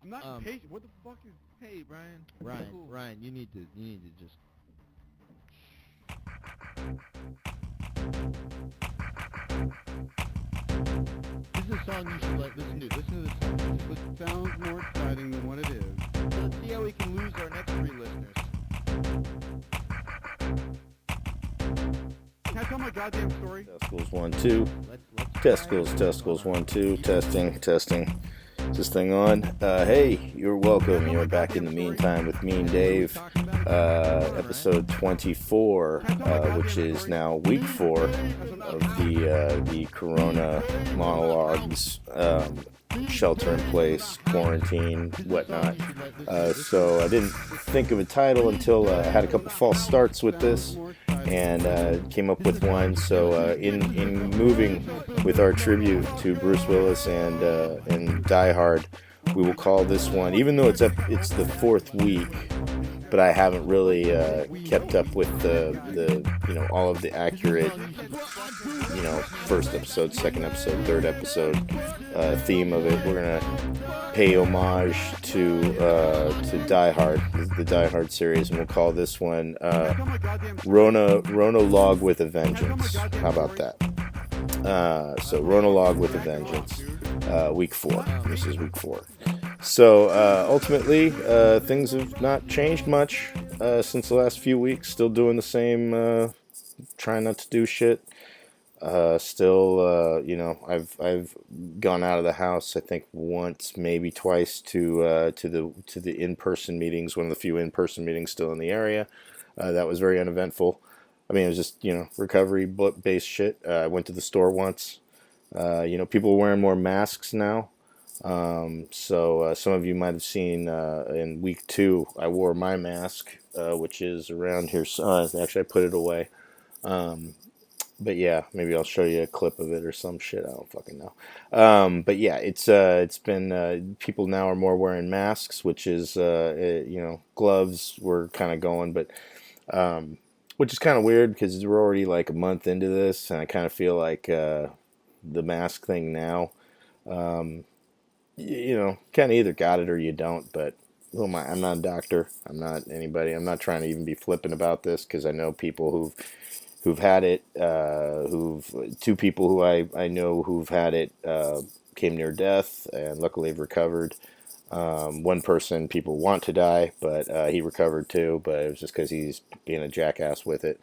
I'm not impatient. What the fuck is? Hey, Brian. Ryan, you need to just. This is a song you should listen to. Listen to this song. It sounds more exciting than what it is. So let's see how we can lose our next 3 listeners. Can I tell my goddamn story? Testicles 1 2. Testicles 1 2. Testing. Is this thing on? Hey, you're welcome. You're back in the meantime with MeanDave, episode 24, which is now week 4 of the Corona monologues, shelter in place, quarantine, whatnot. So I didn't think of a title until I had a couple false starts with this, and came up with one. So in moving with our tribute to Bruce Willis and Die Hard, we will call this one, even though it's the 4th week, but I haven't really kept up with the all of the accurate first episode, second episode, third episode theme of it. We're gonna pay homage to Die Hard, the Die Hard series, and we'll call this one Ronalogue with a Vengeance. How about that? So Ronalogue with a Vengeance, week 4. This is week 4. So ultimately, things have not changed much since the last few weeks. Still doing the same, trying not to do shit. Still, I've gone out of the house, I think once, maybe twice, to the in-person meetings. One of the few in-person meetings still in the area. That was very uneventful. I mean, it was just recovery-based shit. I went to the store once. People are wearing more masks now. So some of you might have seen in week 2, I wore my mask, which is around here. Actually, I put it away. But yeah, maybe I'll show you a clip of it or some shit. I don't fucking know. But yeah, it's been people now are more wearing masks, which is gloves were kind of going, but which is kind of weird because we're already like a month into this, and I kind of feel like the mask thing now, kind of either got it or you don't. But I'm not a doctor. I'm not anybody. I'm not trying to even be flippant about this because I know people who've had it, two people who I know who've had it came near death, and luckily have recovered. One person, people want to die, but he recovered too, but it was just because he's being a jackass with it.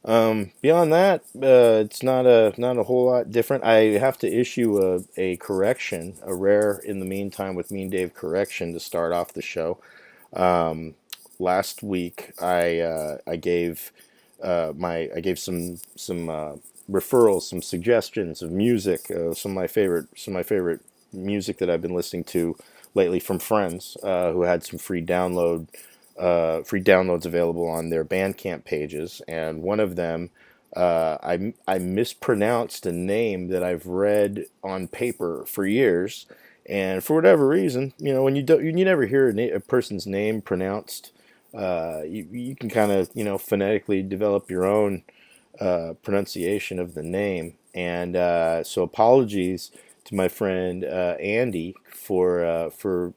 Beyond that, it's not a whole lot different. I have to issue a correction, a rare in the meantime with MeanDave correction to start off the show. Last week I gave some referrals, some suggestions of music, some of my favorite music that I've been listening to lately from friends who had some free downloads available on their Bandcamp pages, and one of them I mispronounced a name that I've read on paper for years, and for whatever reason, when you never hear a person's name pronounced. You can kind of, phonetically develop your own pronunciation of the name. And so apologies to my friend Andy for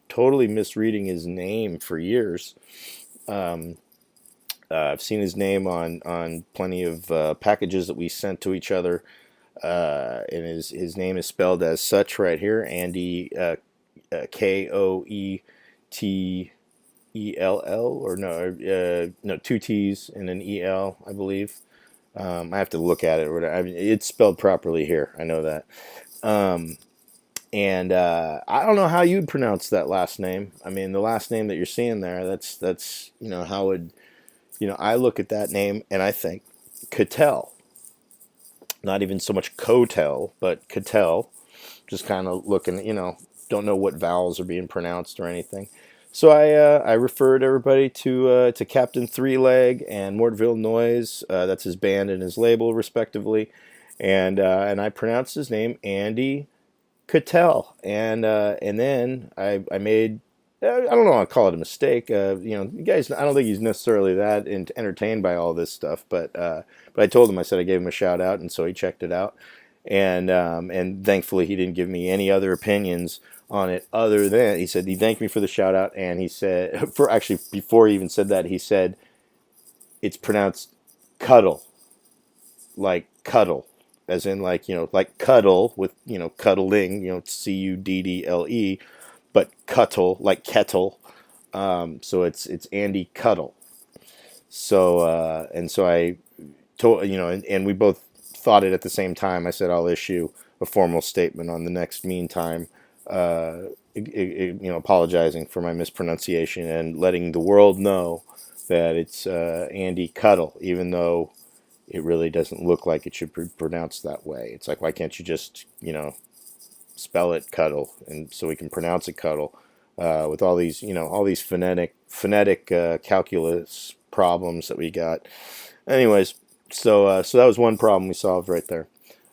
totally misreading his name for years. I've seen his name on plenty of packages that we sent to each other. And his name is spelled as such right here, Andy, Koetell, or no, 2 T's and an EL, I believe. I have to look at it. I mean, it's spelled properly here. I know that. And I don't know how you'd pronounce that last name. I mean, the last name that you're seeing there, that's how would, I look at that name and I think Cattell. Not even so much Cotel, but Cattell. Just kind of looking, don't know what vowels are being pronounced or anything. So I referred everybody to Captain Three Leg and Mortville Noise. That's his band and his label, respectively. And I pronounced his name Andy Cattell. And then I made, I don't know, I'll call it a mistake. You guys, I don't think he's necessarily that entertained by all this stuff. But I told him, I said I gave him a shout out, and so he checked it out. And thankfully he didn't give me any other opinions on it other than he said he thanked me for the shout out, and he said for actually before he even said that, he said it's pronounced cuddle, like cuddle, as in like, like cuddle with, cuddling, Cuddle, but cuttle like kettle. So it's Andy Cuddle. So and so I told, and we both thought it at the same time. I said I'll issue a formal statement on the next meantime, apologizing for my mispronunciation and letting the world know that it's Andy Cuddle, even though it really doesn't look like it should be pronounced that way. It's like, why can't you just, spell it Cuddle, and so we can pronounce it Cuddle, with all these, all these phonetic calculus problems that we got. Anyways, so that was one problem we solved right there.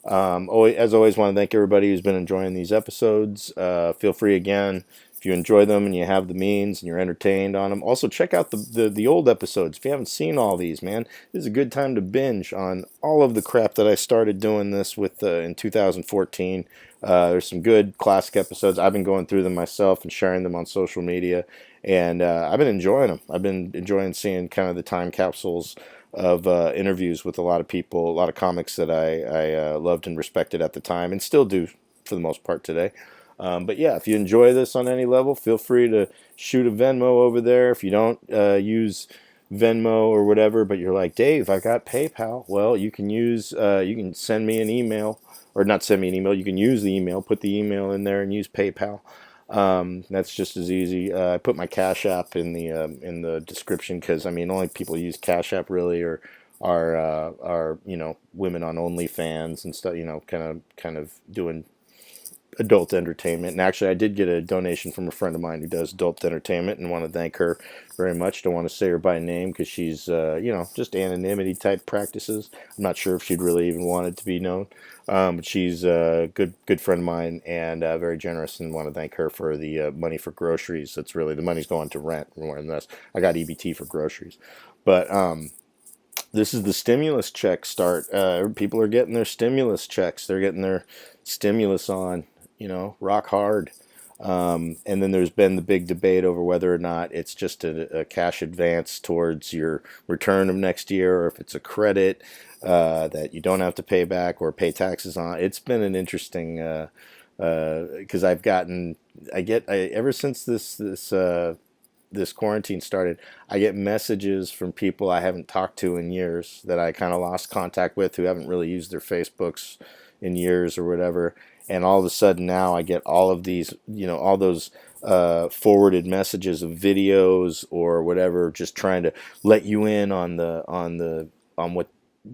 As always, want to thank everybody who's been enjoying these episodes. Feel free again if you enjoy them and you have the means and you're entertained on them. Also, check out the old episodes if you haven't seen all these. Man, this is a good time to binge on all of the crap that I started doing this with in 2014. There's some good classic episodes. I've been going through them myself and sharing them on social media, and I've been enjoying them. I've been enjoying seeing kind of the time capsules of interviews with a lot of people, a lot of comics that I loved and respected at the time, and still do for the most part today. But yeah, if you enjoy this on any level, feel free to shoot a Venmo over there. If you don't use Venmo or whatever, but you're like, Dave, I got PayPal. Well, you can send me an email, or not send me an email. You can use the email, put the email in there, and use PayPal. That's just as easy. I put my Cash App in the description because only people who use Cash App really are women on OnlyFans and stuff. Kind of doing adult entertainment. And actually, I did get a donation from a friend of mine who does adult entertainment, and want to thank her very much. Don't want to say her by name because she's, just anonymity type practices. I'm not sure if she'd really even want it to be known. But she's a good friend of mine and very generous, and want to thank her for the money for groceries. That's really, the money's going to rent more than this. I got EBT for groceries. But this is the stimulus check start. People are getting their stimulus checks. They're getting their stimulus on, rock hard. And then there's been the big debate over whether or not it's just a cash advance towards your return of next year, or if it's a credit that you don't have to pay back or pay taxes on. It's been an interesting, because ever since this quarantine started, I get messages from people I haven't talked to in years, that I kind of lost contact with, who haven't really used their Facebooks in years or whatever. And all of a sudden now I get all of these, all those forwarded messages of videos or whatever, just trying to let you in on what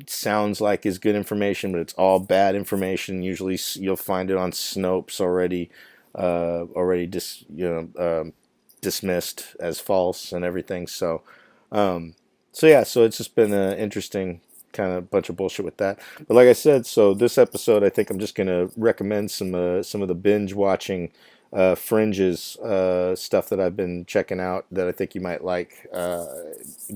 sounds like is good information, but it's all bad information. Usually you'll find it on Snopes already dismissed as false and everything. So it's just been an interesting kind of bunch of bullshit with that. But like I said, so this episode, I think I'm just gonna recommend some of the binge watching fringes stuff that I've been checking out that I think you might like,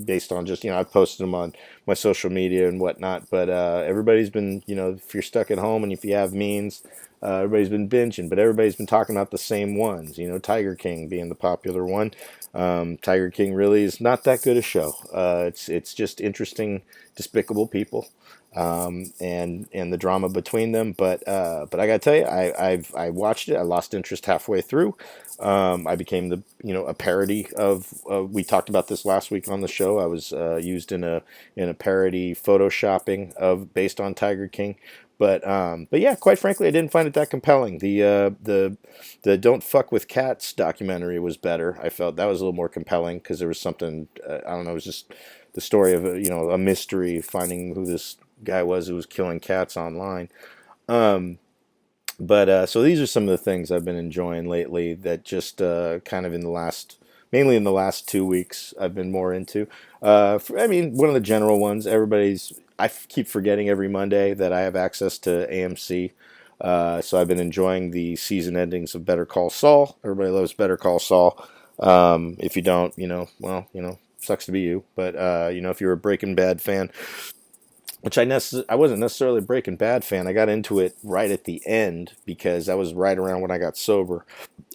based on just, I've posted them on my social media and whatnot. But everybody's been, if you're stuck at home and if you have means, everybody's been binging, but everybody's been talking about the same ones. Tiger King being the popular one. Tiger King really is not that good a show. It's just interesting, despicable people, and the drama between them. But I gotta tell you, I watched it. I lost interest halfway through. I became a parody of. We talked about this last week on the show. I was used in a parody photoshopping based on Tiger King. But yeah, quite frankly, I didn't find it that compelling. The Don't Fuck with Cats documentary was better. I felt that was a little more compelling because there was something, I don't know, it was just the story of a mystery, finding who this guy was who was killing cats online. But so these are some of the things I've been enjoying lately that just kind of mainly in the last 2 weeks, I've been more into. One of the general ones, I keep forgetting every Monday that I have access to AMC. So I've been enjoying the season endings of Better Call Saul. Everybody loves Better Call Saul. If you don't, sucks to be you. But, if you're a Breaking Bad fan, which I wasn't necessarily a Breaking Bad fan. I got into it right at the end because that was right around when I got sober,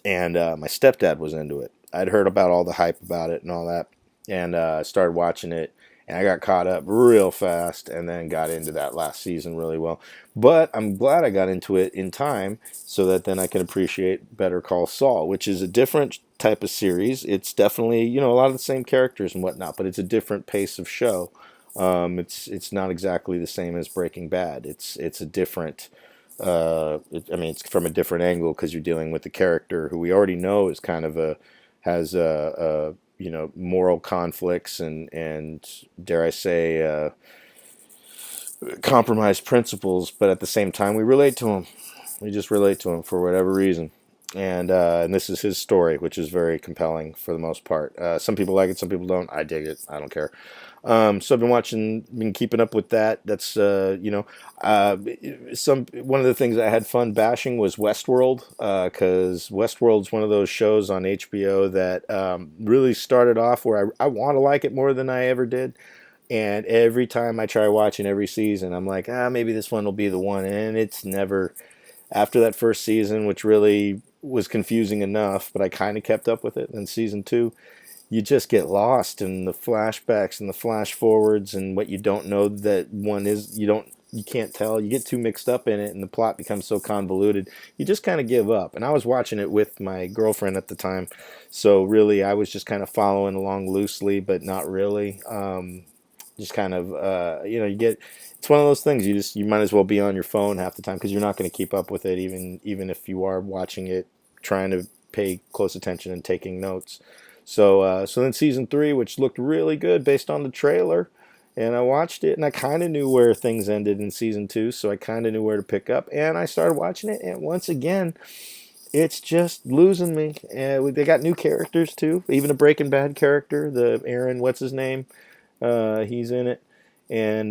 and my stepdad was into it. I'd heard about all the hype about it and all that, and started watching it, and I got caught up real fast, and then got into that last season really well. But I'm glad I got into it in time so that then I can appreciate Better Call Saul, which is a different type of series. It's definitely, you know, a lot of the same characters and whatnot, but it's a different pace of show. It's not exactly the same as Breaking Bad. It's a different. I mean, it's from a different angle because you're dealing with the character who we already know is kind of has you know, moral conflicts and dare I say compromised principles, but at the same time we relate to him. We just relate to him for whatever reason. And this is his story, which is very compelling for the most part. Some people like it, some people don't. I dig it. I don't care. So I've been keeping up with that. That's you know, one of the things I had fun bashing was Westworld, because Westworld's one of those shows on HBO that really started off where I want to like it more than I ever did. And every time I try watching every season, I'm like, maybe this one will be the one. And it's never, after that first season, which really was confusing enough, but I kind of kept up with it. And season two, you just get lost in the flashbacks and the flash forwards and what you don't know that one is. You can't tell. You get too mixed up in it, and the plot becomes so convoluted. You just kind of give up. And I was watching it with my girlfriend at the time, so really I was just kind of following along loosely, but not really. Just kind of you know, it's one of those things you might as well be on your phone half the time because you're not going to keep up with it even if you are watching it, trying to pay close attention and taking notes. So then season three, which looked really good based on the trailer, and I watched it, and I kind of knew where things ended in season two, so I kind of knew where to pick up, and I started watching it, and once again, it's just losing me. And they got new characters too, even a Breaking Bad character, the Aaron, what's his name? He's in it, and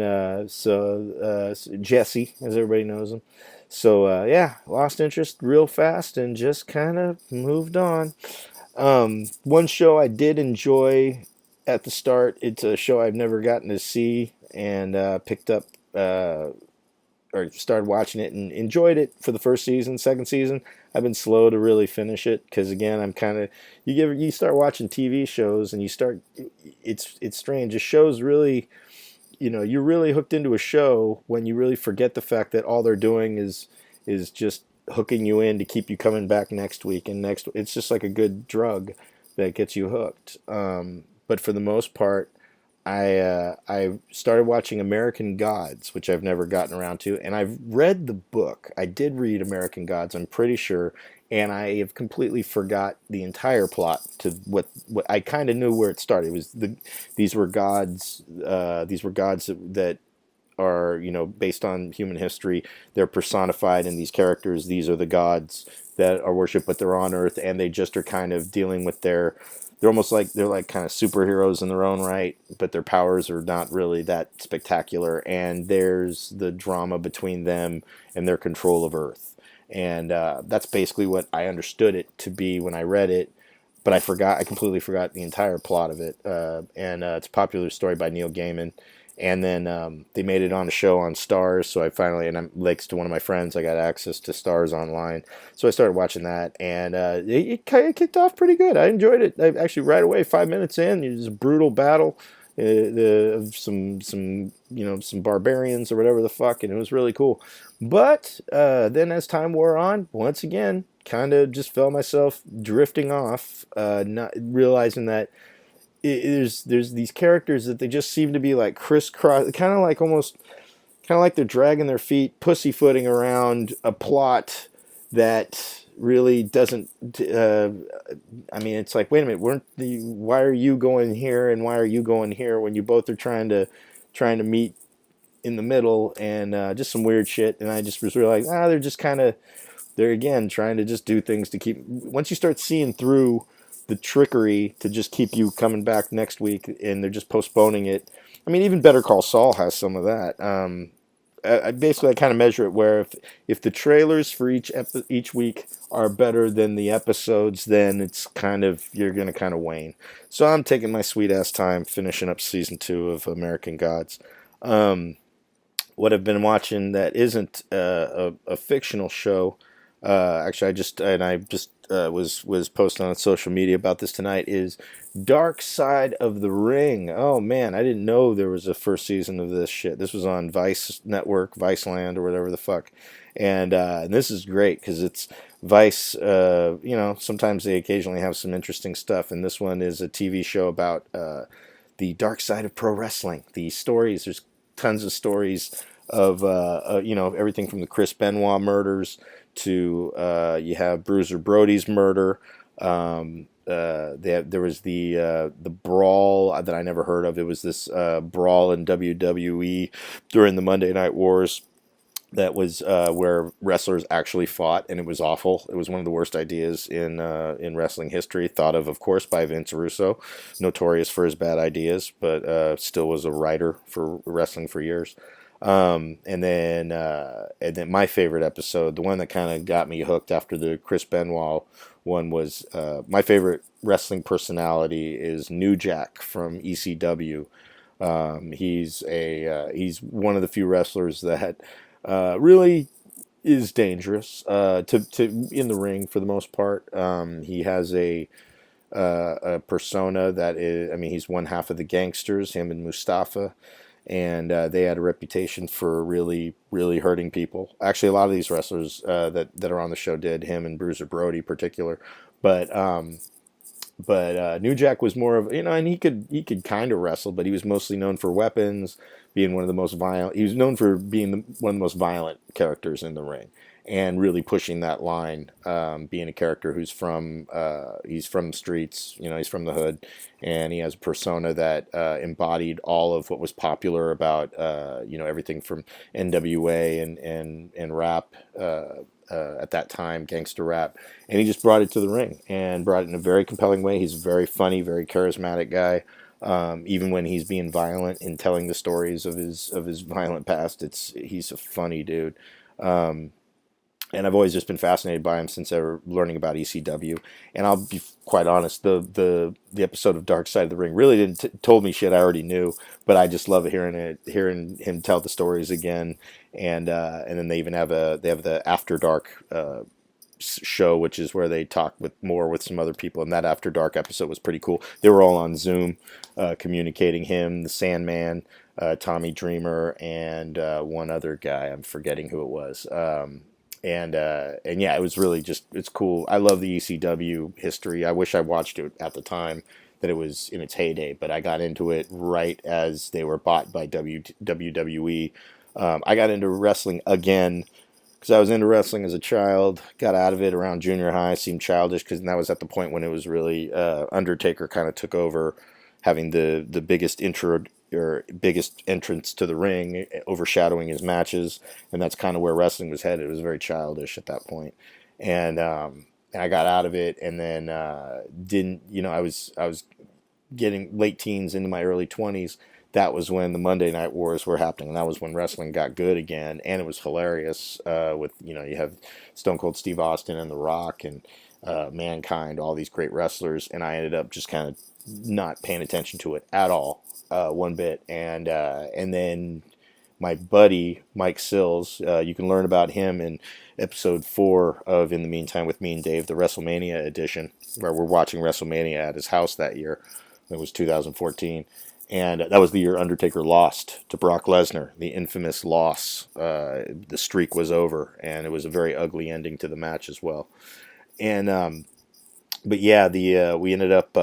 Jesse, as everybody knows him. So yeah, lost interest real fast and just kind of moved on. One show I did enjoy at the start. It's a show I've never gotten to see and picked up or started watching it and enjoyed it for the first season. Second season, I've been slow to really finish it because again, I'm kind of you start watching TV shows and it's strange. A show's really, you know, you're really hooked into a show when you really forget the fact that all they're doing is just hooking you in to keep you coming back next week and next. It's just like a good drug that gets you hooked. But for the most part, I started watching American Gods, which I've never gotten around to, and I've read the book. I did read American Gods, I'm pretty sure, and I have completely forgot the entire plot to what I kind of knew where it started. It was these were gods that are, you know, based on human history. They're personified in these characters. These are the gods that are worshipped, but they're on Earth, and they just are kind of dealing with they're almost like they're like kind of superheroes in their own right, but their powers are not really that spectacular. And there's the drama between them and their control of Earth, and that's basically what I understood it to be when I read it. But I completely forgot the entire plot of it. And it's a popular story by Neil Gaiman. And then they made it on a show on Stars, so I finally, and I'm thanks to one of my friends, I got access to Stars online. So I started watching that, and it kind of kicked off pretty good. I enjoyed it. I actually right away, 5 minutes in, it was a brutal battle, some you know, some barbarians or whatever the fuck, and it was really cool. But then as time wore on, once again, kind of just felt myself drifting off, not realizing that there's these characters that they just seem to be like crisscross, kind of like almost kind of like they're dragging their feet, pussyfooting around a plot that really doesn't. I mean, it's like, wait a minute, why are you going here and why are you going here when you both are trying to meet in the middle, and just some weird shit. And I just was really like, they're just kind of, they're again trying to just do things to keep. Once you start seeing through the trickery to just keep you coming back next week, and they're just postponing it. I mean, even Better Call Saul has some of that. I kind of measure it where if the trailers for each week are better than the episodes, then it's kind of, you're gonna kind of wane. So I'm taking my sweet ass time finishing up season 2 of American Gods. what I've been watching that isn't a fictional show. Actually, I just was posting on social media about this tonight. Is Dark Side of the Ring. Oh man, I didn't know there was a first season of this shit. This was on Vice Network, Vice Land, or whatever the fuck. And this is great because it's Vice. Sometimes they occasionally have some interesting stuff, and this one is a TV show about the dark side of pro wrestling. The stories, there's tons of stories of everything from the Chris Benoit murders to you have Bruiser Brody's murder. There was the brawl that I never heard of. It was this brawl in WWE during the Monday Night Wars. That was where wrestlers actually fought, and it was awful. It was one of the worst ideas in wrestling history. Thought of course, by Vince Russo, notorious for his bad ideas, but still was a writer for wrestling for years. And then my favorite episode, the one that kind of got me hooked after the Chris Benoit one, was my favorite wrestling personality is New Jack from ECW. He's one of the few wrestlers that really is dangerous to in the ring for the most part. He has a persona that is, I mean, he's one half of the Gangsters, him and Mustafa, and they had a reputation for really, really hurting people. Actually, a lot of these wrestlers that are on the show did, him and Bruiser Brody in particular, but. New Jack was more of, and he could kind of wrestle, but he was mostly known for weapons, being one of the most violent. He was known for being one of the most violent characters in the ring, and really pushing that line. Being a character he's from the streets, he's from the hood, and he has a persona that embodied all of what was popular about everything from NWA and rap. At that time, gangster rap, and he just brought it to the ring and brought it in a very compelling way. He's a very funny, very charismatic guy. Even when he's being violent and telling the stories of his violent past, he's a funny dude. And I've always just been fascinated by him since ever learning about ECW. And I'll be quite honest, the episode of Dark Side of the Ring really didn't told me shit I already knew, but I just love hearing him tell the stories again. And then they even have the After Dark show, which is where they talk with some other people. And that After Dark episode was pretty cool. They were all on Zoom, communicating. Him, the Sandman, Tommy Dreamer, and one other guy. I'm forgetting who it was. And yeah, it was really it's cool. I love the ECW history. I wish I watched it at the time that it was in its heyday, but I got into it right as they were bought by WWE. I got into wrestling again because I was into wrestling as a child. Got out of it around junior high. Seemed childish because that was at the point when it was really Undertaker kind of took over, having the biggest intro or biggest entrance to the ring, overshadowing his matches, and that's kind of where wrestling was headed. It was very childish at that point, and I got out of it, and then didn't. I was getting late teens into my early 20s. That was when the Monday Night Wars were happening, and that was when wrestling got good again, and it was hilarious. With you have Stone Cold Steve Austin and The Rock and Mankind, all these great wrestlers, and I ended up just kind of not paying attention to it at all, one bit. And then my buddy Mike Sills, you can learn about him in episode 4 of In the Meantime with MeanDave, the WrestleMania edition, where we're watching WrestleMania at his house that year. It was 2014. And that was the year Undertaker lost to Brock Lesnar, the infamous loss. The streak was over, and it was a very ugly ending to the match as well. And but yeah, we ended up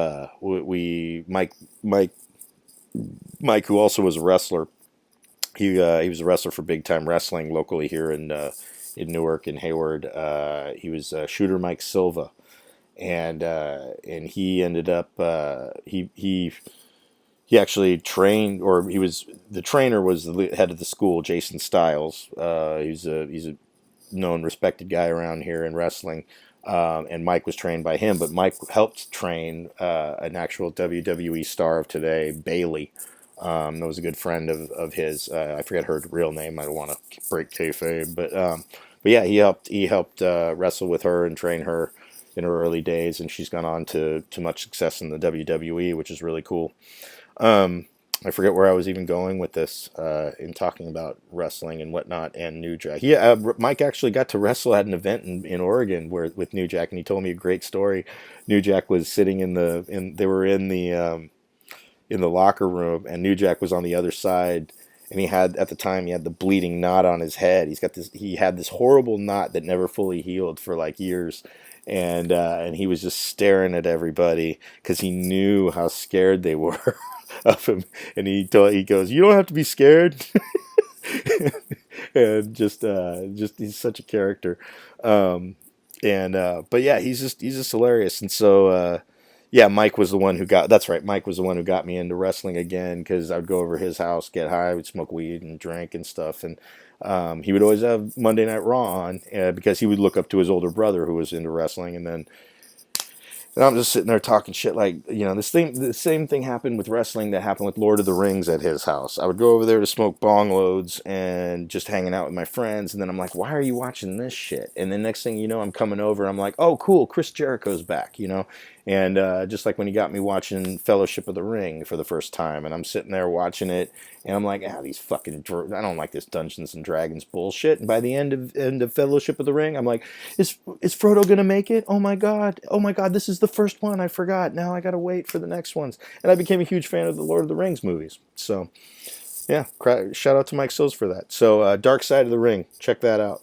Mike, who also was a wrestler. He was a wrestler for Big Time Wrestling locally here in Newark and Hayward. He was Shooter Mike Silva, and he ended up he actually trained, or the trainer was the head of the school, Jason Styles. He's a known, respected guy around here in wrestling. And Mike was trained by him, but Mike helped train an actual WWE star of today, Bailey. That was a good friend of his. I forget her real name. I don't want to break kayfabe, but yeah, he helped wrestle with her and train her in her early days, and she's gone on to much success in the WWE, which is really cool. I forget where I was even going with this in talking about wrestling and whatnot and New Jack. Mike actually got to wrestle at an event in Oregon with New Jack, and he told me a great story. New Jack was sitting they were in the locker room, and New Jack was on the other side, and at the time he had the bleeding knot on his head. He had this horrible knot that never fully healed for like years, and he was just staring at everybody because he knew how scared they were of him, and he goes, "You don't have to be scared." And just he's such a character. But yeah, he's just hilarious. And so yeah, Mike was the one who got that's right, Mike was the one who got me into wrestling again, because I would go over to his house, get high, would smoke weed and drink and stuff. And he would always have Monday Night Raw on, because he would look up to his older brother who was into wrestling. And I'm just sitting there talking shit, like, the same thing happened with wrestling that happened with Lord of the Rings at his house. I would go over there to smoke bong loads and just hanging out with my friends, and then I'm like, why are you watching this shit? And then next thing you know, I'm coming over, I'm like, oh, cool, Chris Jericho's back, And just like when he got me watching Fellowship of the Ring for the first time, and I'm sitting there watching it, and I'm like, these fucking, I don't like this Dungeons and Dragons bullshit. And by the end of Fellowship of the Ring, I'm like, is Frodo gonna make it? Oh my god, this is the first one. I forgot. Now I gotta wait for the next ones. And I became a huge fan of the Lord of the Rings movies. So yeah, shout out to Mike Sills for that. So Dark Side of the Ring, check that out.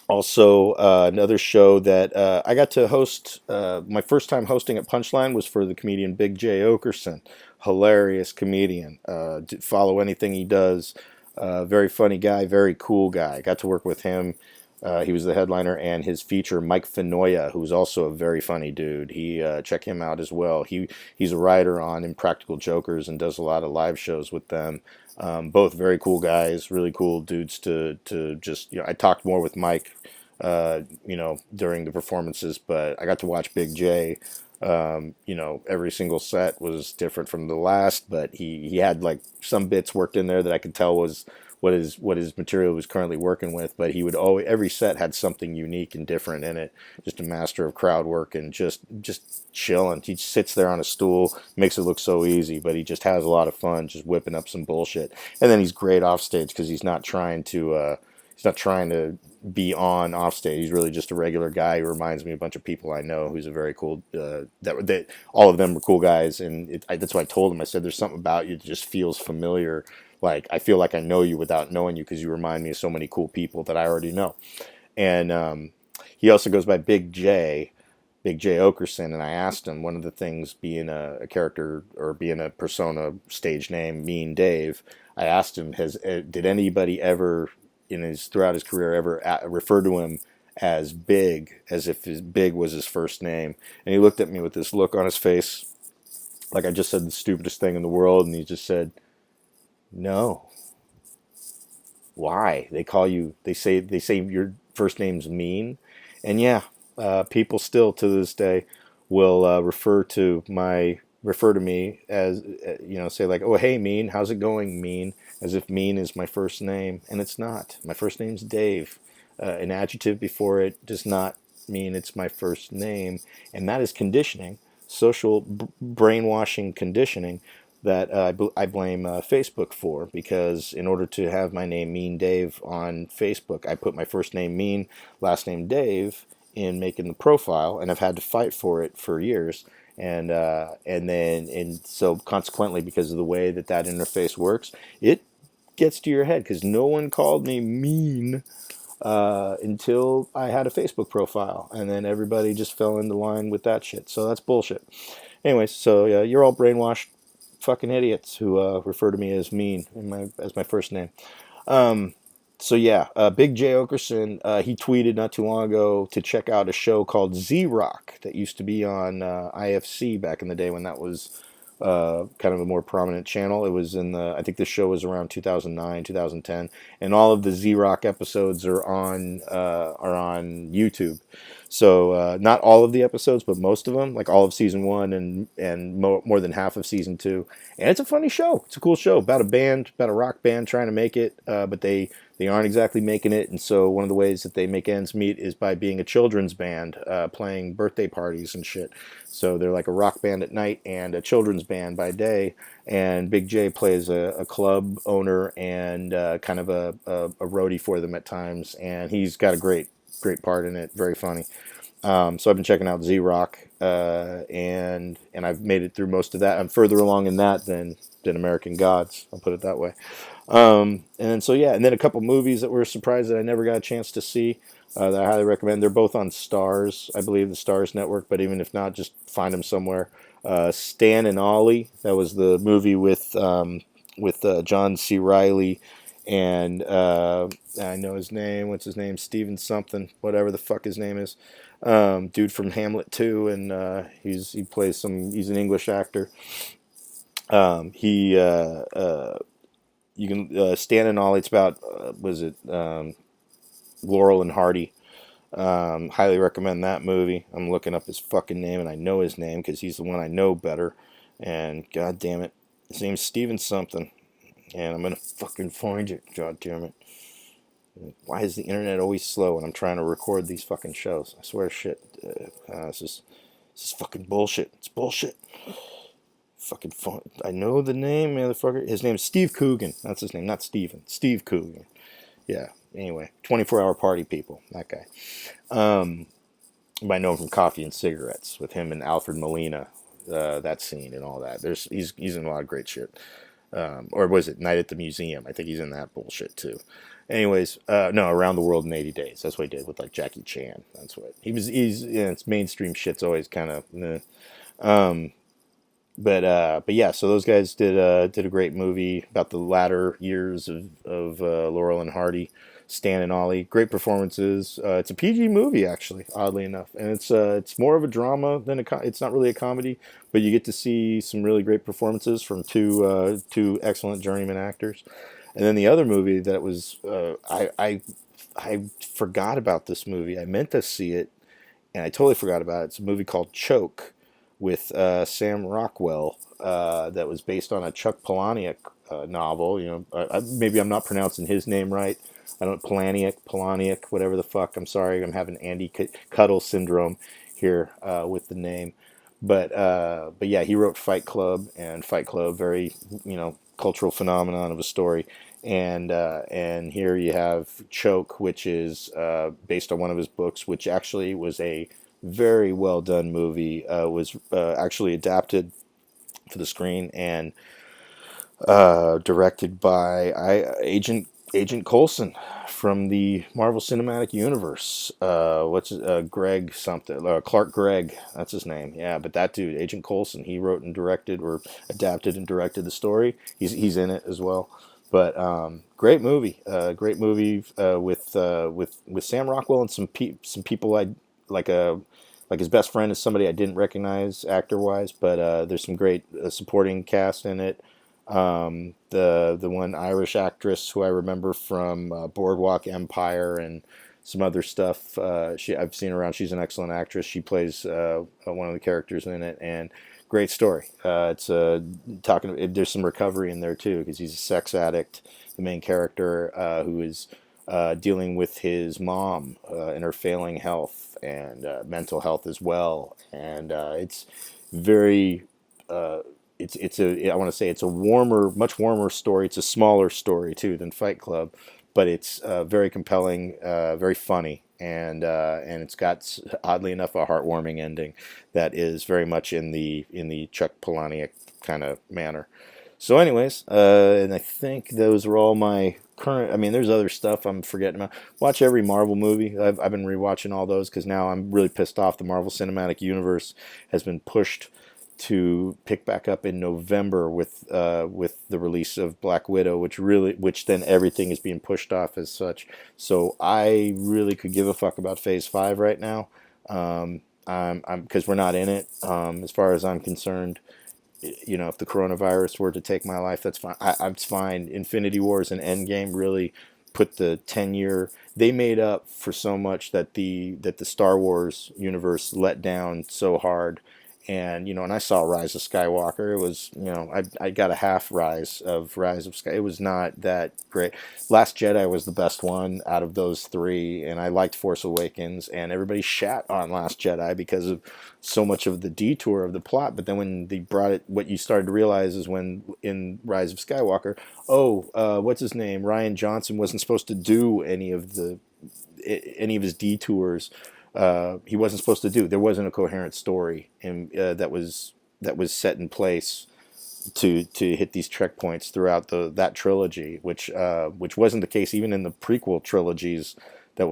Also, another show that I got to host, my first time hosting at Punchline was for the comedian Big Jay Oakerson. Hilarious comedian. Follow anything he does. Very funny guy, very cool guy. Got to work with him. He was the headliner, and his feature, Mike Finoia, who's also a very funny dude. Check him out as well. He's a writer on Impractical Jokers and does a lot of live shows with them. Both very cool guys, really cool dudes to just, I talked more with Mike, during the performances, but I got to watch Big J. Every single set was different from the last, but he had like some bits worked in there that I could tell was what his material was currently working with, but he would always, every set had something unique and different in it. Just a master of crowd work and just chilling. He sits there on a stool, makes it look so easy, but he just has a lot of fun, just whipping up some bullshit. And then he's great off stage because he's not trying to be on off stage. He's really just a regular guy who reminds me of a bunch of people I know. Who's a very cool. That all of them were cool guys, and that's what I told him. I said, "There's something about you that just feels familiar. Like I feel like I know you without knowing you, because you remind me of so many cool people that I already know." And he also goes by Big J Oakerson. And I asked him, one of the things, being a character or being a persona stage name, Mean Dave. I asked him, did anybody ever throughout his career ever refer to him as Big, as if his Big was his first name? And he looked at me with this look on his face, like I just said the stupidest thing in the world, and he just said, "No. Why? They say your first name's Mean." And yeah, people still to this day will refer to me as, say like, "Oh, hey, Mean, how's it going, Mean?" As if Mean is my first name, and it's not. My first name's Dave. An adjective before it does not mean it's my first name, and that is conditioning, social brainwashing conditioning that I blame Facebook for, because in order to have my name Mean Dave on Facebook, I put my first name Mean, last name Dave in making the profile, and I've had to fight for it for years. And so consequently, because of the way that interface works, it gets to your head, because no one called me Mean until I had a Facebook profile, and then everybody just fell into line with that shit. So that's bullshit. Anyways, so yeah, you're all brainwashed fucking idiots who refer to me as Mean as my first name. So yeah, Big Jay Oakerson, he tweeted not too long ago to check out a show called Z-Rock that used to be on IFC back in the day when that was kind of a more prominent channel. It was I think the show was around 2009, 2010, and all of the Z-Rock episodes are on YouTube. So not all of the episodes, but most of them, like all of season one and more than half of season two. And it's a funny show. It's a cool show about a band, about a rock band trying to make it, but they aren't exactly making it. And so one of the ways that they make ends meet is by being a children's band, playing birthday parties and shit. So they're like a rock band at night and a children's band by day. And Big J plays a club owner and kind of a roadie for them at times. And he's got a great part in it. Very funny. So I've been checking out Z-Rock, and I've made it through most of that. I'm further along in that than American Gods. I'll put it that way. And then so yeah, and then a couple movies that were surprised that I never got a chance to see, that I highly recommend. They're both on Stars, I believe, the Stars Network. But even if not, just find them somewhere. Stan and Ollie. That was the movie with John C. Reilly and I know his name. What's his name? Steven something, whatever the fuck his name is. Dude from Hamlet 2, and he plays he's an English actor. He you can Stan and Ollie. It's about was it Laurel and Hardy. Highly recommend that movie. I'm looking up his fucking name, and I know his name because he's the one I know better. And god damn it, his name's Steven something, and I'm gonna fucking find it. God damn it. Why is the internet always slow when I'm trying to record these fucking shows? I swear shit. This is fucking bullshit. It's bullshit. Fucking fun. I know the name, motherfucker. His name's Steve Coogan. That's his name, not Steven. Steve Coogan. Yeah. Anyway, 24-hour party people. That guy. You might know him from Coffee and Cigarettes with him and Alfred Molina. That scene and all that. He's in a lot of great shit. Or was it Night at the Museum? I think he's in that bullshit too. Anyways, no, Around the World in 80 Days. That's what he did with like Jackie Chan. That's what he's. It's mainstream shit's always kind of. But yeah, so those guys did a great movie about the latter years of Laurel and Hardy, Stan and Ollie. Great performances. It's a PG movie actually, oddly enough, and it's more of a drama than it's not really a comedy, but you get to see some really great performances from two excellent journeyman actors. And then the other movie that was I forgot about this movie. I meant to see it, and I totally forgot about it. It's a movie called Choke with Sam Rockwell, that was based on a Chuck Palahniuk novel. You know, maybe I'm not pronouncing his name right. I don't Palahniuk, whatever the fuck. I'm sorry, I'm having Andy Cuddle syndrome here with the name. But yeah, he wrote Fight Club, and Fight Club, very cultural phenomenon of a story. And here you have Choke, which is based on one of his books, which actually was a very well done movie. Was actually adapted for the screen and directed by Agent Coulson from the Marvel Cinematic Universe. Greg something? Clark Gregg, that's his name. Yeah, but that dude, Agent Coulson, he wrote and directed, or adapted and directed the story. He's in it as well. But great movie, with Sam Rockwell and some people I like his best friend is somebody I didn't recognize actor wise, but there's some great supporting cast in it. The one Irish actress who I remember from Boardwalk Empire and some other stuff. I've seen her around. She's an excellent actress. She plays one of the characters in it, and great story. It's there's some recovery in there too, because he's a sex addict, the main character, who is dealing with his mom and her failing health and mental health as well, and it's very. I want to say it's a much warmer story. It's a smaller story too than Fight Club, but it's very compelling, very funny, and it's got, oddly enough, a heartwarming ending that is very much in the Chuck Palahniuk kind of manner. So, anyways, and I think those are all my current. I mean, there's other stuff I'm forgetting about. Watch every Marvel movie. I've been rewatching all those because now I'm really pissed off. The Marvel Cinematic Universe has been pushed to pick back up in November with the release of Black Widow, which then everything is being pushed off as such. So I really could give a fuck about Phase 5 right now, because we're not in it. As far as I'm concerned, if the coronavirus were to take my life, that's fine. I'm fine. Infinity Wars and Endgame really put the 10-year, they made up for so much that the Star Wars universe let down so hard. And and I saw Rise of Skywalker. It was, I got a half Rise of Sky. It was not that great. Last Jedi was the best one out of those three, and I liked Force Awakens. And everybody shat on Last Jedi because of so much of the detour of the plot. But then when they brought it, what you started to realize is when in Rise of Skywalker, what's his name? Rian Johnson wasn't supposed to do any of his detours. He wasn't supposed to do. There wasn't a coherent story that was set in place to hit these checkpoints throughout that trilogy, which wasn't the case even in the prequel trilogies the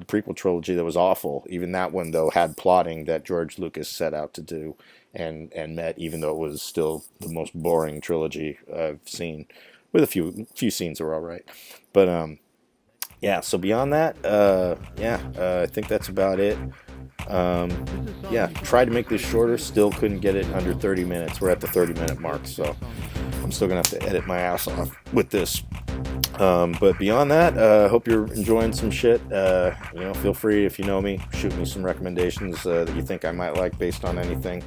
prequel trilogy that was awful. Even that one though had plotting that George Lucas set out to do and met, even though it was still the most boring trilogy I've seen, with a few scenes that were all right, but yeah, so beyond that, I think that's about it. Tried to make this shorter, still couldn't get it under 30 minutes. We're at the 30-minute mark, so I'm still going to have to edit my ass off with this. But beyond that, hope you're enjoying some shit. Feel free, if you know me, shoot me some recommendations that you think I might like based on anything.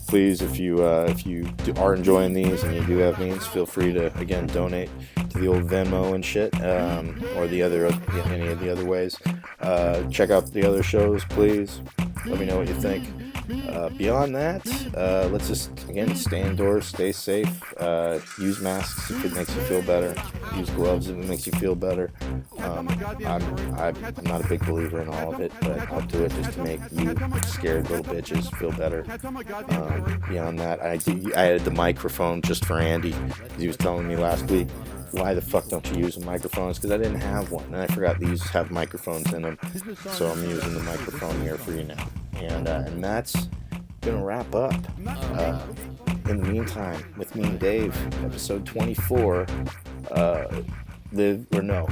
Please, if you are enjoying these and you do have means, feel free to, again, donate to the old Venmo and shit, or the other any of the other ways. Check out the other shows, please. Let me know what you think. Beyond that, let's just, again, stay indoors, stay safe, use masks if it makes you feel better, use gloves if it makes you feel better. I'm not a big believer in all of it, but I'll do it just to make you scared little bitches feel better. Beyond that, I added the microphone just for Andy, because he was telling me last week, why the fuck don't you use a microphone? It's because I didn't have one, and I forgot these have microphones in them, so I'm using the microphone here for you now. And that's gonna wrap up. In the meantime, with MeanDave, episode 24, live or no,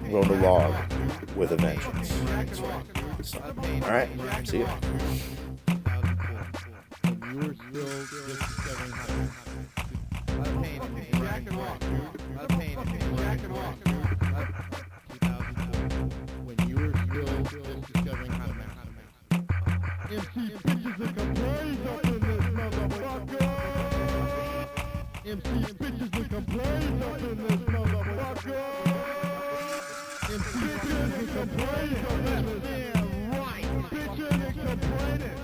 Ronalogue with a vengeance. That's right. So, all right, see ya. When you were still just discovering how to make. MC bitches and complaints up in this motherfucker. MC bitches and complaints up in this motherfucker. MC bitches and complaints up in this. Yeah, right. Bitching and complaining.